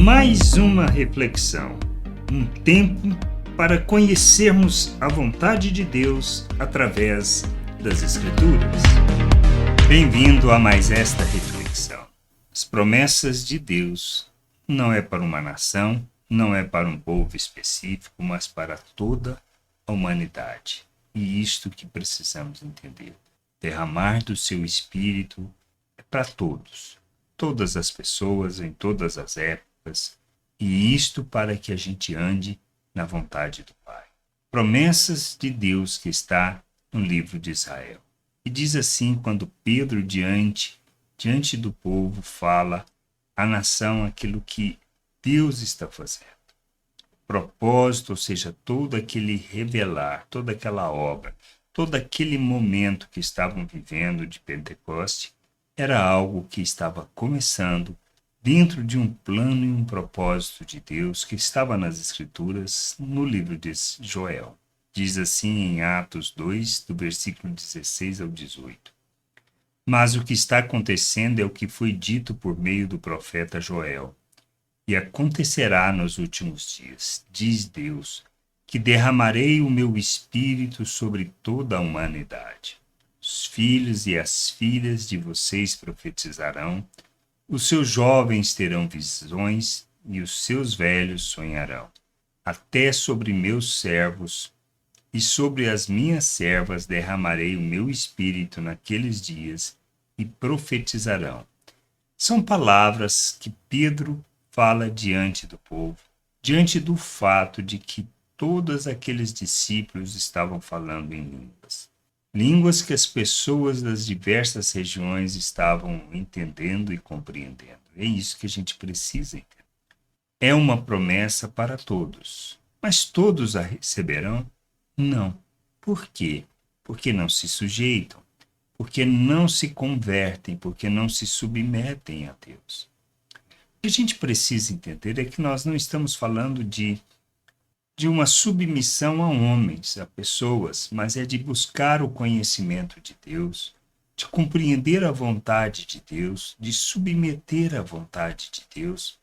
Mais uma reflexão, um tempo para conhecermos a vontade de Deus através das Escrituras. Bem-vindo a mais esta reflexão. As promessas de Deus não é para uma nação, não é para um povo específico, mas para toda a humanidade. E isto que precisamos entender. Derramar do seu Espírito é para todos, todas as pessoas, em todas as épocas, e isto para que a gente ande na vontade do Pai. Promessas de Deus que está no livro de Israel. E diz assim quando Pedro diante do povo fala à nação aquilo que Deus está fazendo. Propósito, ou seja, todo aquele revelar, toda aquela obra, todo aquele momento que estavam vivendo de Pentecoste, era algo que estava começando dentro de um plano e um propósito de Deus que estava nas Escrituras, no livro de Joel. Diz assim em Atos 2, do versículo 16 ao 18. Mas o que está acontecendo é o que foi dito por meio do profeta Joel. E acontecerá nos últimos dias, diz Deus, que derramarei o meu espírito sobre toda a humanidade. Os filhos e as filhas de vocês profetizarão, os seus jovens terão visões e os seus velhos sonharão. Até sobre meus servos e sobre as minhas servas derramarei o meu espírito naqueles dias e profetizarão. São palavras que Pedro fala diante do povo, diante do fato de que todos aqueles discípulos estavam falando em línguas. Línguas que as pessoas das diversas regiões estavam entendendo e compreendendo. É isso que a gente precisa entender. É uma promessa para todos, mas todos a receberão? Não. Por quê? Porque não se sujeitam, porque não se convertem, porque não se submetem a Deus. O que a gente precisa entender é que nós não estamos falando de uma submissão a homens, a pessoas, mas é de buscar o conhecimento de Deus, de compreender a vontade de Deus, de submeter a vontade de Deus,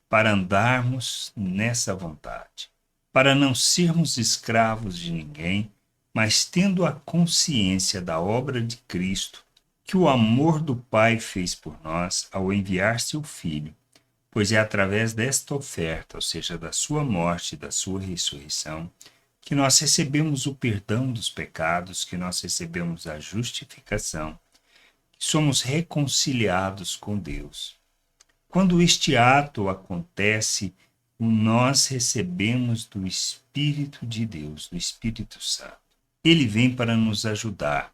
para andarmos nessa vontade, para não sermos escravos de ninguém, mas tendo a consciência da obra de Cristo, que o amor do Pai fez por nós ao enviar seu Filho, pois é através desta oferta, ou seja, da sua morte e da sua ressurreição, que nós recebemos o perdão dos pecados, que nós recebemos a justificação, que somos reconciliados com Deus. Quando este ato acontece, nós recebemos do Espírito de Deus, do Espírito Santo. Ele vem para nos ajudar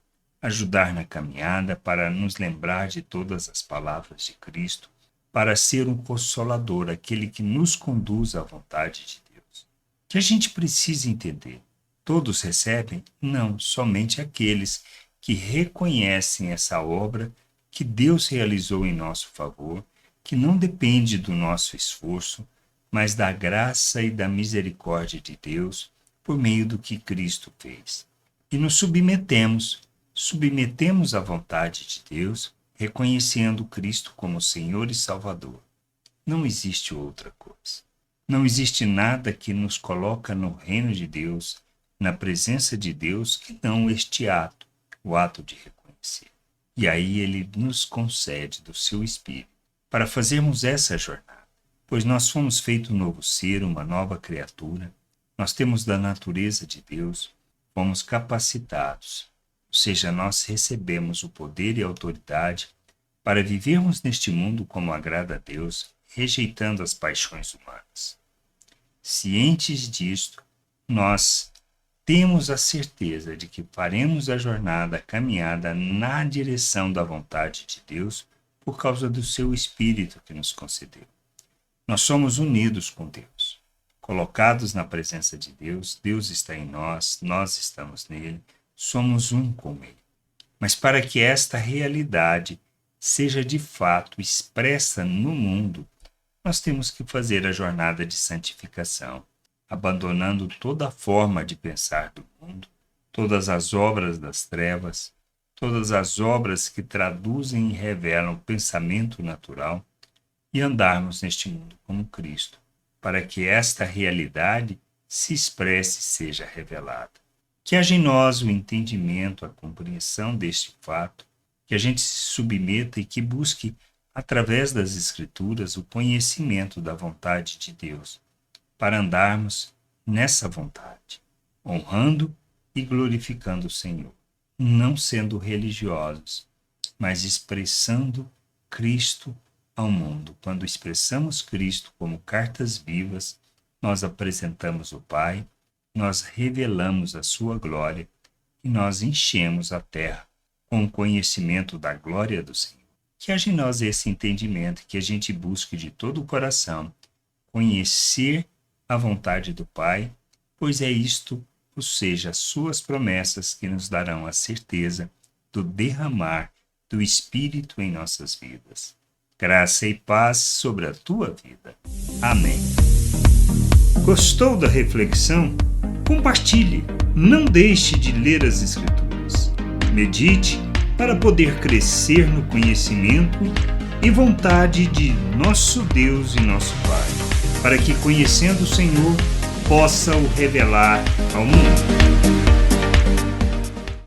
na caminhada, para nos lembrar de todas as palavras de Cristo, para ser um consolador, aquele que nos conduz à vontade de Deus. Que a gente precisa entender. Todos recebem? Não, somente aqueles que reconhecem essa obra que Deus realizou em nosso favor, que não depende do nosso esforço, mas da graça e da misericórdia de Deus por meio do que Cristo fez. E nos submetemos à vontade de Deus, reconhecendo Cristo como Senhor e Salvador. Não existe outra coisa. Não existe nada que nos coloca no reino de Deus, na presença de Deus, que não este ato, o ato de reconhecer. E aí ele nos concede do seu Espírito para fazermos essa jornada, pois nós fomos feito um novo ser, uma nova criatura, nós temos da natureza de Deus, fomos capacitados. Ou seja, nós recebemos o poder e a autoridade para vivermos neste mundo como agrada a Deus, rejeitando as paixões humanas. Cientes disto, nós temos a certeza de que faremos a jornada, a caminhada na direção da vontade de Deus por causa do seu Espírito que nos concedeu. Nós somos unidos com Deus, colocados na presença de Deus, Deus está em nós, nós estamos nele, somos um com ele. Mas para que esta realidade seja de fato expressa no mundo, nós temos que fazer a jornada de santificação, abandonando toda a forma de pensar do mundo, todas as obras das trevas, todas as obras que traduzem e revelam o pensamento natural, e andarmos neste mundo como Cristo, para que esta realidade se expresse e seja revelada. Que haja em nós o entendimento, a compreensão deste fato, que a gente se submeta e que busque, através das Escrituras, o conhecimento da vontade de Deus, para andarmos nessa vontade, honrando e glorificando o Senhor, não sendo religiosos, mas expressando Cristo ao mundo. Quando expressamos Cristo como cartas vivas, nós apresentamos o Pai, nós revelamos a sua glória e nós enchemos a terra com o conhecimento da glória do Senhor. Que haja em nós esse entendimento, que a gente busque de todo o coração conhecer a vontade do Pai, pois é isto, ou seja, as suas promessas que nos darão a certeza do derramar do Espírito em nossas vidas. Graça e paz sobre a tua vida. Amém. Gostou da reflexão? Compartilhe. Não deixe de ler as Escrituras. Medite para poder crescer no conhecimento e vontade de nosso Deus e nosso Pai, para que, conhecendo o Senhor, possa o revelar ao mundo.